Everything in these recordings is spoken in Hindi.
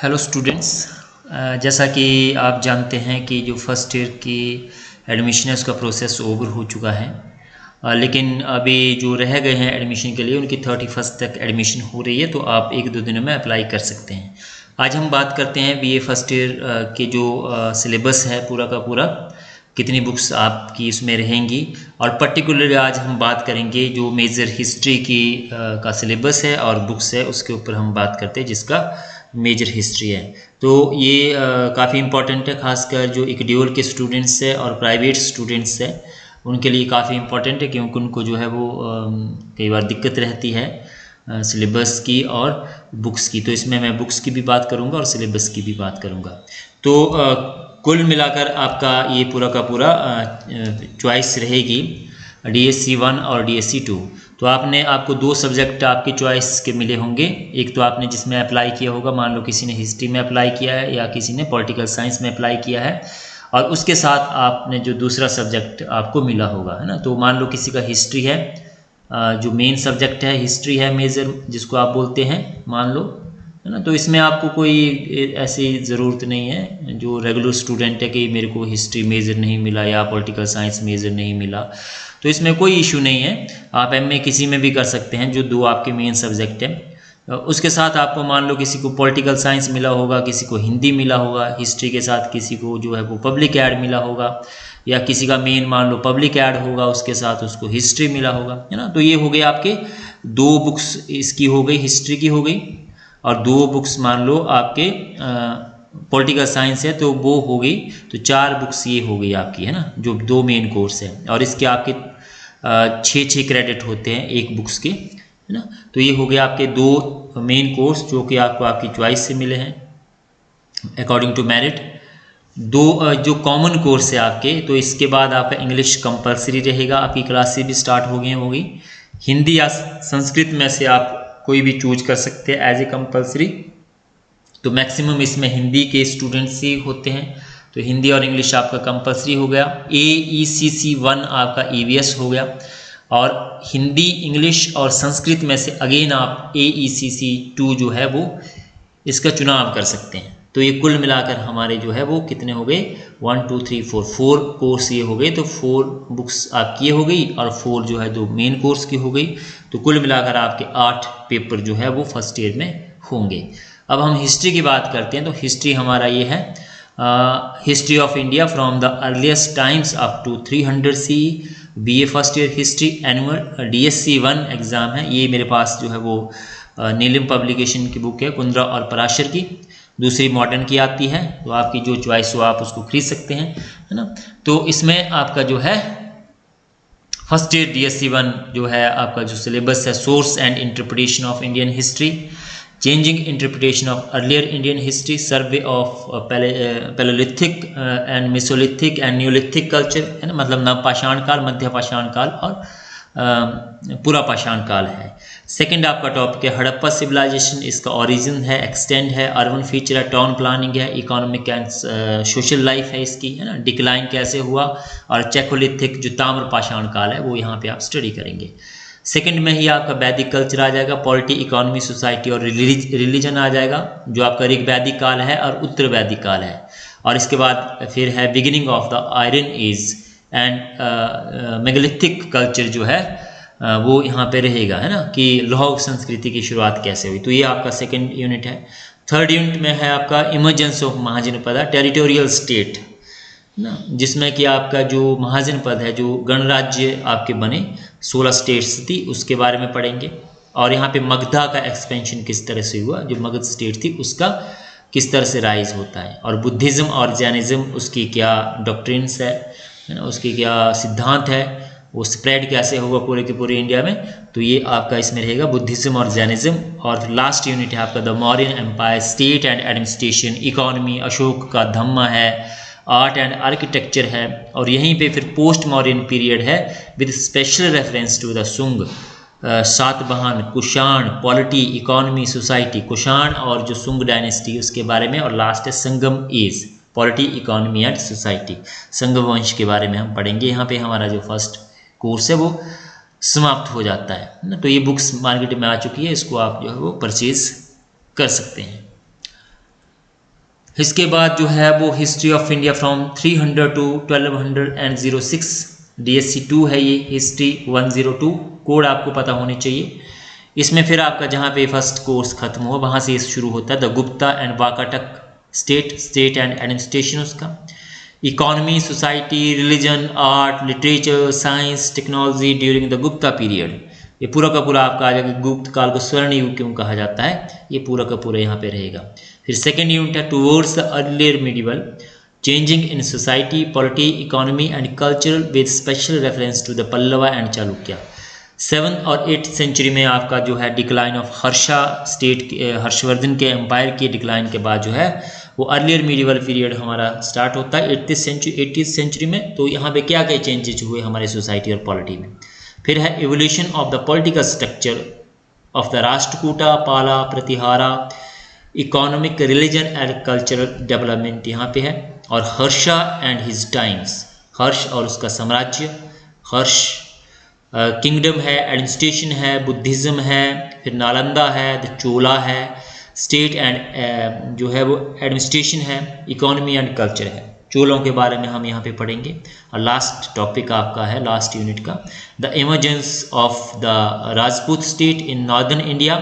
Hello students. जैसा कि आप जानते हैं कि जो फर्स्ट ईयर की एडमिशन है उसका प्रोसेस ओवर हो चुका है। लेकिन अभी जो रह गए हैं एडमिशन के लिए उनकी 31 तक एडमिशन हो रही है, तो आप एक दो दिनों में अप्लाई कर सकते हैं। आज हम बात करते हैं बीए फर्स्ट ईयर के जो सिलेबस है पूरा का पूरा, कितनी बुक्स आपकी इसमें रहेंगी। और पर्टिकुलरली आज हम बात करेंगे जो मेजर हिस्ट्री की का सिलेबस है और बुक्स है, उसके ऊपर हम बात करते हैं जिसका मेजर हिस्ट्री है। तो ये काफ़ी इम्पॉर्टेंट है, खासकर जो इक्ड्यूअल के स्टूडेंट्स है और प्राइवेट स्टूडेंट्स है उनके लिए काफ़ी इम्पॉर्टेंट है, क्योंकि उनको जो है वो कई बार दिक्कत रहती है सिलेबस की और बुक्स की। तो इसमें मैं बुक्स की भी बात करूँगा और सिलेबस की भी बात करूँगा। तो कुल मिलाकर आपका ये पूरा का पूरा चॉइस रहेगी DSC 1 और DSC 2। तो आपको दो सब्जेक्ट आपके चॉइस के मिले होंगे। एक तो आपने जिसमें अप्लाई किया होगा, मान लो किसी ने हिस्ट्री में अप्लाई किया है या किसी ने पॉलिटिकल साइंस में अप्लाई किया है, और उसके साथ आपने जो दूसरा सब्जेक्ट आपको मिला होगा, है ना। तो मान लो किसी का हिस्ट्री है, जो मेन सब्जेक्ट है हिस्ट्री है, मेजर जिसको आप बोलते हैं, मान लो, है ना। तो इसमें आपको कोई ऐसी ज़रूरत नहीं है जो रेगुलर स्टूडेंट है कि मेरे को हिस्ट्री मेजर नहीं मिला या पॉलिटिकल साइंस मेजर नहीं मिला, तो इसमें कोई इशू नहीं है। आप एमए किसी में भी कर सकते हैं जो दो आपके मेन सब्जेक्ट हैं। उसके साथ आपको मान लो किसी को पॉलिटिकल साइंस मिला होगा, किसी को हिंदी मिला होगा, हिस्ट्री के साथ किसी को जो है वो पब्लिक एड मिला होगा, या किसी का मेन मान लो पब्लिक एड होगा उसके साथ उसको हिस्ट्री मिला होगा, है ना। तो ये हो गए आपके दो बुक्स, इसकी हो गई, हिस्ट्री की हो गई, और दो बुक्स मान लो आपके पॉलिटिकल साइंस है तो वो हो गई। तो चार बुक्स ये हो गई आपकी, है ना, जो दो मेन कोर्स है। और इसके आपके 6 क्रेडिट होते हैं एक बुक्स के, है ना। तो ये हो गए आपके दो मेन कोर्स जो कि आपको आपकी चॉइस से मिले हैं अकॉर्डिंग टू मेरिट। दो जो कॉमन कोर्स है आपके, तो इसके बाद आपका इंग्लिश कंपलसरी रहेगा, आपकी क्लासेस भी स्टार्ट हो गई होगी। हिंदी या संस्कृत में से आप कोई भी चूज कर सकते हैं एज ए कंपलसरी। तो मैक्सिमम इसमें हिंदी के स्टूडेंट्स ही होते हैं, तो हिंदी और इंग्लिश आपका कंपलसरी हो गया। AECC 1 आपका EVS हो गया, और हिंदी, इंग्लिश और संस्कृत में से अगेन आप AECC 2 जो है वो इसका चुनाव कर सकते हैं। तो ये कुल मिलाकर हमारे जो है वो कितने हो गए, 1 2 3 4 कोर्स ये हो गए। तो 4 बुक्स आपकी हो गई और 4 जो है दो मेन कोर्स की हो गई। तो कुल मिलाकर आपके 8 पेपर जो है वो फर्स्ट ईयर में होंगे। अब हम हिस्ट्री की बात करते हैं। तो हिस्ट्री हमारा ये है, history of India from the earliest times up to 300 CE, BA first year history annual DSC 1 exam है। ये मेरे पास जो है वो नीलम पब्लिकेशन की बुक है, कुंद्रा और पराशर की। दूसरी मॉडर्न की आती है, तो आपकी जो चॉइस हो आप उसको खरीद सकते हैं, है ना। तो इसमें आपका जो है फर्स्ट ईयर DSC 1 जो है आपका जो सिलेबस है, source and interpretation of Indian history, changing interpretation of earlier Indian history, survey of palaeolithic and Mesolithic and Neolithic culture, है ना, मतलब नवपाषाण काल, मध्य पाषाण काल और पूरा पाषाण काल है। सेकंड आपका टॉपिक है हड़प्पा सिविलाइजेशन, इसका ओरिजिन है, एक्सटेंड है, अर्बन फीचर है, टाउन प्लानिंग है, इकोनॉमिक एंड सोशल लाइफ है इसकी, है ना, डिक्लाइन कैसे हुआ, और चैकोलिथिक जो ताम्र पाषाण काल है वो यहाँ पे आप स्टडी करेंगे। सेकंड में ही आपका वैदिक कल्चर आ जाएगा, पॉलिटी, इकोनॉमी, सोसाइटी और रिलीजन आ जाएगा, जो आपका ऋग वैदिक काल है और उत्तर वैदिक काल है। और इसके बाद फिर है beginning of the iron age and megalithic culture जो है वो यहाँ पे रहेगा, है ना, कि लौह संस्कृति की शुरुआत कैसे हुई। तो ये आपका सेकंड यूनिट है। थर्ड यूनिट में है आपका इमर्जेंस ऑफ महाजनपद, टेरिटोरियल स्टेट ना, जिसमें कि आपका जो महाजनपद है, जो गणराज्य आपके बने 16 स्टेट्स थी, उसके बारे में पढ़ेंगे। और यहाँ पे मगधा का एक्सपेंशन किस तरह से हुआ, जो मगध स्टेट थी उसका किस तरह से राइज होता है, और बुद्धिज़्म और जैनिज़्म उसकी क्या डॉक्ट्रिन्स है ना, उसके क्या सिद्धांत है, वो स्प्रेड कैसे होगा पूरे के पूरे इंडिया में। तो ये आपका इसमें रहेगा बुद्धिज़्म और जैनिज़्म। और लास्ट यूनिट है आपका the Mauryan empire, state and administration, economy, Ashok का धम्मा है, आर्ट एंड आर्किटेक्चर है, और यहीं पे फिर पोस्ट मॉडर्न पीरियड है with special reference to the Sunga, Satavahana, Kushan, polity, economy, society, Kushan और जो सुंग डायनेस्टी उसके बारे में। और लास्ट है Sangam age, polity, economy and society, Sangam वंश के बारे में हम पढ़ेंगे। यहाँ पे हमारा जो फर्स्ट कोर्स है वो समाप्त हो जाता है ना। तो ये बुक्स मार्केट में आ चुकी है, इसको आप जो है वो परचेज कर सकते हैं। इसके बाद जो है वो history of India from 300 to 1206 DSC 2 है ये हिस्ट्री 102 कोड आपको पता होने चाहिए। इसमें फिर आपका जहाँ पे फर्स्ट कोर्स खत्म हुआ वहाँ से शुरू होता है the Gupta and Vakataka state and administration उसका। Economy, society, religion, art, literature, science, technology during the Gupta period, ये पूरा का पूरा आपका आ जाएगा। गुप्त काल को स्वर्ण युग क्यों कहा जाता है, ये पूरा का पूरा यहाँ पे रहेगा। फिर सेकेंड यूनिट है towards the earlier medieval changing in society, polity, economy and cultural with special reference to the Pallava and Chalukya. 7th और 8th सेंचुरी में आपका जो है decline of Harsha state, Harshavardhan के एम्पायर के डिक्लाइन के बाद जो है वो अर्लियर मीडिवल पीरियड हमारा स्टार्ट होता है 80th सेंचुरी में। तो यहाँ पे क्या क्या चेंजेज हुए हमारे सोसाइटी और पॉलिटी में। फिर है evolution of the political structure of the Rashtrakuta, Pala, Pratihara, economic, religion and cultural development यहाँ पे है। और Harsha and his times, Harsha और उसका साम्राज्य, हर्ष किंगडम है, एडमिनिस्ट्रेशन है, बुद्धिज़्म है, फिर नालंदा है, द चोला है, स्टेट एंड जो है वो एडमिनिस्ट्रेशन है, इकोनॉमी एंड कल्चर है। चोलों के बारे में हम यहाँ पे पढ़ेंगे। और लास्ट टॉपिक आपका है लास्ट यूनिट का the emergence of the Rajput state in northern India,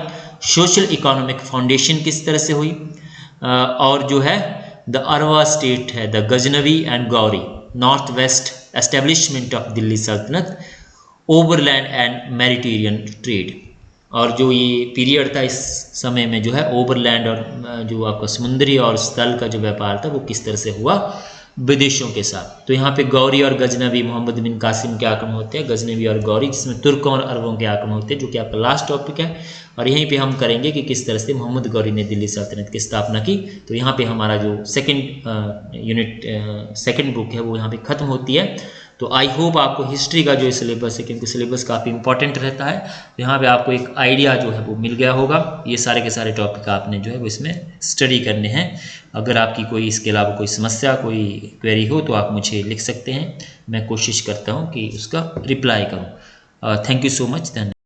social economic foundation किस तरह से हुई, और जो है द अरवा स्टेट है, the Ghaznavi and Gauri, north west establishment of Delhi सल्तनत, ओवरलैंड एंड मेडिटेरियन ट्रेड। और जो ये पीरियड था इस समय में जो है ओवरलैंड और जो आपका समुद्री और स्थल का जो व्यापार था वो किस तरह से हुआ विदेशों के साथ। तो यहाँ पे गौरी और गजनवी, मोहम्मद बिन कासिम के आक्रमण होते हैं, गजनवी और गौरी, जिसमें तुर्कों और अरबों के आक्रमण होते हैं, जो कि आपका लास्ट टॉपिक है। और यहीं पे हम करेंगे कि किस तरह से मोहम्मद गौरी ने दिल्ली सल्तनत की स्थापना की। तो यहाँ पे हमारा जो सेकेंड बुक है वो यहाँ पे खत्म होती है। तो आई होप आपको हिस्ट्री का जो सिलेबस है, क्योंकि सिलेबस काफ़ी इंपॉर्टेंट रहता है, तो यहाँ पे आपको एक आइडिया जो है वो मिल गया होगा। ये सारे के सारे टॉपिक आपने जो है वो इसमें स्टडी करने हैं। अगर आपकी कोई इसके अलावा कोई समस्या, कोई क्वेरी हो तो आप मुझे लिख सकते हैं, मैं कोशिश करता हूँ कि उसका रिप्लाई करूँ। थैंक यू सो मच, धन्यवाद।